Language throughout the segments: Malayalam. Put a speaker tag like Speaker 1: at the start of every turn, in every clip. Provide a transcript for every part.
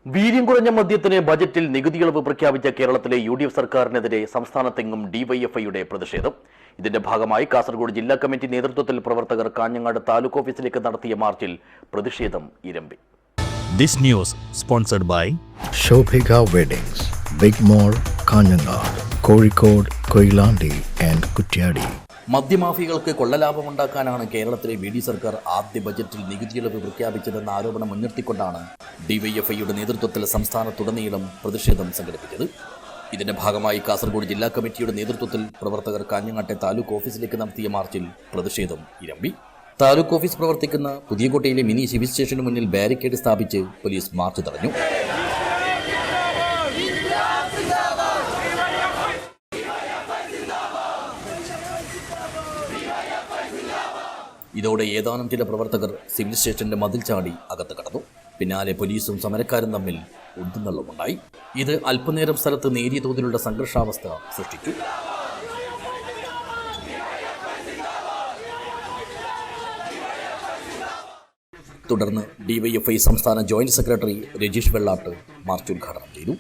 Speaker 1: വീര്യം കുറഞ്ഞ മദ്യത്തിന് ബജറ്റിൽ നികുതി ഇളവ് പ്രഖ്യാപിച്ച കേരളത്തിലെ യു.ഡി.എഫ് സർക്കാരിനെതിരെ സംസ്ഥാനത്തെങ്ങും ഡിവൈഎഫ്ഐയുടെ പ്രതിഷേധം. ഇതിന്റെ ഭാഗമായി കാസർഗോഡ് ജില്ലാ കമ്മിറ്റി നേതൃത്വത്തിൽ പ്രവർത്തകർ കാഞ്ഞങ്ങാട് താലൂക്ക് ഓഫീസിലേക്ക് നടത്തിയ മാർച്ചിൽ പ്രതിഷേധം ഇരമ്പി.
Speaker 2: This news sponsored by
Speaker 3: Shobhika Weddings, Big Mall, Kanyanad, Kozhikode, Koilandi and Kutyadi.
Speaker 1: മദ്യമാഫികൾക്ക് കൊള്ളലാഭമുണ്ടാക്കാനാണ് കേരളത്തിലെ വി.ഡി. സർക്കാർ ആദ്യ ബജറ്റിൽ നികുതി ഇളവ് പ്രഖ്യാപിച്ചതെന്ന ആരോപണം മുൻനിർത്തിക്കൊണ്ടാണ് ഡിവൈഎഫ്ഐയുടെ നേതൃത്വത്തിൽ സംസ്ഥാനത്തുടനീളം പ്രതിഷേധം സംഘടിപ്പിച്ചത്. ഇതിന്റെ ഭാഗമായി കാസർഗോഡ് ജില്ലാ കമ്മിറ്റിയുടെ നേതൃത്വത്തിൽ പ്രവർത്തകർ കാഞ്ഞങ്ങാട്ടെ താലൂക്ക് ഓഫീസിലേക്ക് നടത്തിയ മാർച്ചിൽ പ്രതിഷേധം ഇരമ്പി. താലൂക്ക് ഓഫീസ് പ്രവർത്തിക്കുന്ന പുതിയകോട്ടയിലെ മിനി സിവിൽ സ്റ്റേഷന് മുന്നിൽ ബാരിക്കേഡ് സ്ഥാപിച്ച് പോലീസ് മാർച്ച് തടഞ്ഞു. ഇതോടെ ഏതാനും ചില പ്രവർത്തകർ സിവിൽ സ്റ്റേഷന്റെ മതിൽ ചാടി അകത്ത് കടന്നു. പിന്നാലെ പോലീസും സമരക്കാരും തമ്മിൽ ഉന്തുന്നള്ളുമുണ്ടായി. ഇത് അല്പനേരം സ്ഥലത്ത് നേരിയ തോതിലുള്ള സംഘർഷാവസ്ഥ സൃഷ്ടിച്ചു. തുടർന്ന് ഡിവൈഎഫ്ഐ സംസ്ഥാന joint secretary Rajeesh Vellat March ഉദ്ഘാടനം ചെയ്തു.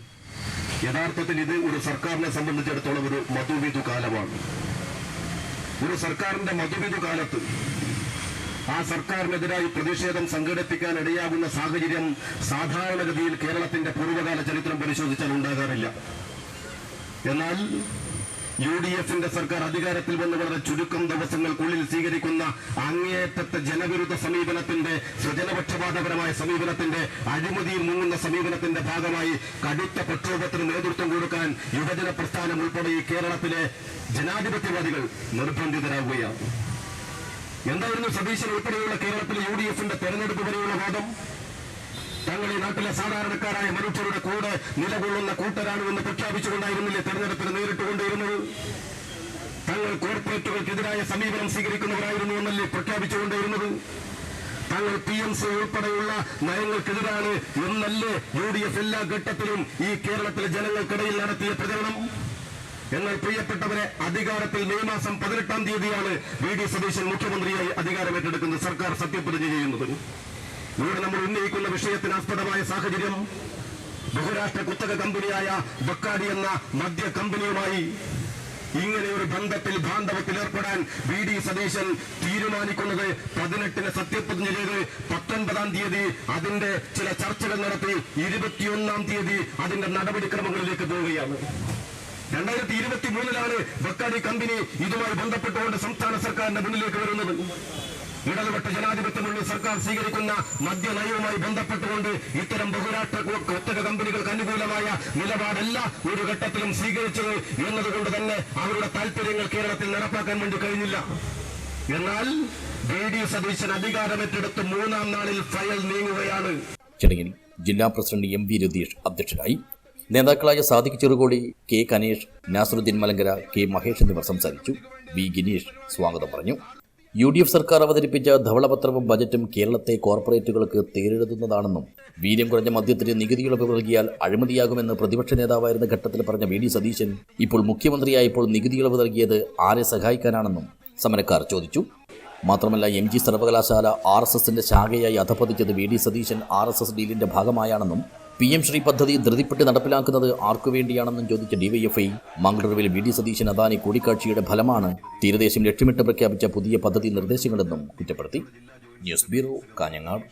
Speaker 4: യഥാർത്ഥത്തിൽ ഇത് ഒരു സർക്കാരിനെ സംബന്ധിച്ചിടത്തോളം ഒരു മധുവിധു കാലമാണ്. ഒരു സർക്കാരിന്റെ മധുവിധു കാലത്ത് ആ സർക്കാരിനെതിരായി പ്രതിഷേധം സംഘടിപ്പിക്കാൻ ഇടയാകുന്ന സാഹചര്യം സാധാരണഗതിയിൽ കേരളത്തിന്റെ പൂർവ്വകാല ചരിത്രം പരിശോധിച്ചാൽ ഉണ്ടാകാറില്ല. എന്നാൽ യു.ഡി.എഫിന്റെ സർക്കാർ അധികാരത്തിൽ വന്ന് വളരെ ചുരുക്കം ദിവസങ്ങൾക്കുള്ളിൽ സ്വീകരിക്കുന്ന അങ്ങേയറ്റത്തെ ജനവിരുദ്ധ സമീപനത്തിന്റെ, സ്വജനപക്ഷപാതപരമായ സമീപനത്തിന്റെ, അഴിമതിയിൽ മുങ്ങുന്ന സമീപനത്തിന്റെ ഭാഗമായി കടുത്ത പ്രക്ഷോഭത്തിന് നേതൃത്വം കൊടുക്കാൻ യുവജന പ്രസ്ഥാനം ഉൾപ്പെടെ ഈ കേരളത്തിലെ ജനാധിപത്യവാദികൾ നിർബന്ധിതരാകുകയാണ്. എന്തായിരുന്നു സതീശൻ ഉൾപ്പെടെയുള്ള കേരളത്തിലെ യു.ഡി.എഫിന്റെ തെരഞ്ഞെടുപ്പ് വരെയുള്ള വാദം? തങ്ങൾ ഈ നാട്ടിലെ സാധാരണക്കാരായ മനുഷ്യരുടെ കൂടെ നിലകൊള്ളുന്ന കൂട്ടരാണ് എന്ന് പ്രഖ്യാപിച്ചുകൊണ്ടായിരുന്നില്ലേ തെരഞ്ഞെടുപ്പിന് നേരിട്ടുകൊണ്ടിരുന്നത്? തങ്ങൾ കോർപ്പറേറ്റുകൾക്കെതിരായ സമീപനം സ്വീകരിക്കുന്നവരായിരുന്നു എന്നല്ലേ പ്രഖ്യാപിച്ചുകൊണ്ടിരുന്നത്? തങ്ങൾ PMC ഉൾപ്പെടെയുള്ള നയങ്ങൾക്കെതിരാണ് എന്നല്ലേ യു.ഡി.എഫ് എല്ലാ ഘട്ടത്തിലും ഈ കേരളത്തിലെ ജനങ്ങൾക്കിടയിൽ നടത്തിയ പ്രചരണം? എന്നാൽ പ്രിയപ്പെട്ടവരെ, അധികാരത്തിൽ മെയ് മാസം 18-ാം തീയതിയാണ് വി.ഡി. സതീശൻ മുഖ്യമന്ത്രിയായി അധികാരമേറ്റെടുക്കുന്നത്, സർക്കാർ സത്യപ്രതിജ്ഞ ചെയ്യുന്നത്. ഇവിടെ നമ്മൾ ഉന്നയിക്കുന്ന വിഷയത്തിനാസ്പദമായ സാഹചര്യം ബഹുരാഷ്ട്ര കുത്തക കമ്പനിയായ ബക്കാടി എന്ന മദ്യ കമ്പനിയുമായി ഇങ്ങനെ ഒരു ബന്ധത്തിൽ ബാന്ധവത്തിൽ ഏർപ്പെടാൻ വി.ഡി. സതീശൻ തീരുമാനിക്കുന്നത് 18-ന് സത്യപ്രതിജ്ഞ ചെയ്ത് 19-ാം തീയതി അതിന്റെ ചില ചർച്ചകൾ നടത്തി 21-ാം തീയതി അതിന്റെ നടപടിക്രമങ്ങളിലേക്ക് പോവുകയാണ്. 2023-ലാണ് ബക്കാടി കമ്പനി ഇതുമായി ബന്ധപ്പെട്ടുകൊണ്ട് സംസ്ഥാന സർക്കാരിന്റെ മുന്നിലേക്ക് വരുന്നത്. ഇടതുപെട്ട ജനാധിപത്യമുള്ള സർക്കാർ സ്വീകരിക്കുന്ന മദ്യനയവുമായി ബന്ധപ്പെട്ടുകൊണ്ട് ഇത്തരം ബഹുരാഷ്ട്ര കുത്തക കമ്പനികൾക്ക് അനുകൂലമായ നിലപാടല്ല ഒരു ഘട്ടത്തിലും സ്വീകരിച്ചത് എന്നതുകൊണ്ട് തന്നെ അവരുടെ താല്പര്യങ്ങൾ കേരളത്തിൽ നടപ്പാക്കാൻ വേണ്ടി കഴിഞ്ഞില്ല. എന്നാൽ വി.ഡി. സതീശൻ അധികാരമേറ്റെടുത്ത് 3-ാം നാളിൽ ഫയൽ നീങ്ങുകയാണ്.
Speaker 1: ചടങ്ങിൽ ജില്ലാ പ്രസിഡന്റ് M.V. രതീഷ് അധ്യക്ഷനായി. നേതാക്കളായ സാദിഖ് ചെറുകോടി, കെ. കനേഷ്, നാസറുദ്ദീൻ മലങ്കര, കെ. മഹേഷ് എന്നിവർ സംസാരിച്ചു. വി. ഗിനീഷ് സ്വാഗതം പറഞ്ഞു. യു.ഡി.എഫ് സർക്കാർ അവതരിപ്പിച്ച ധവളപത്രവും ബജറ്റും കേരളത്തെ കോർപ്പറേറ്റുകൾക്ക് തേരെഴുതുന്നതാണെന്നും വീര്യം കുറഞ്ഞ മദ്യത്തിന് നികുതി ഇളവ് നൽകിയാൽ അഴിമതിയാകുമെന്ന് പ്രതിപക്ഷ നേതാവായിരുന്ന ഘട്ടത്തിൽ പറഞ്ഞ വി.ഡി. സതീശൻ ഇപ്പോൾ മുഖ്യമന്ത്രിയായപ്പോൾ നികുതി ഇളവ് നൽകിയത് ആരെ സഹായിക്കാനാണെന്നും സമരക്കാർ ചോദിച്ചു. മാത്രമല്ല, MG സർവകലാശാല RSSന്റെ ശാഖയായി അധപ്പതിച്ചത് വി.ഡി. സതീശൻ RSS ഡീലിന്റെ ഭാഗമായാണെന്നും PM ശ്രീ പദ്ധതി ധൃതിപ്പെട്ട് നടപ്പിലാക്കുന്നത് ആർക്കു വേണ്ടിയാണെന്നും ചോദിച്ച ഡിവൈഎഫ്ഐ മംഗളൂരുവിൽ വി.ഡി. സതീശൻ അദാനി കൂടിക്കാഴ്ചയുടെ ഫലമാണ് തീരദേശം ലക്ഷ്യമിട്ട് പ്രഖ്യാപിച്ച പുതിയ പദ്ധതി നിർദ്ദേശങ്ങളെന്നും കുറ്റപ്പെടുത്തി. News bureau, Kanhangad.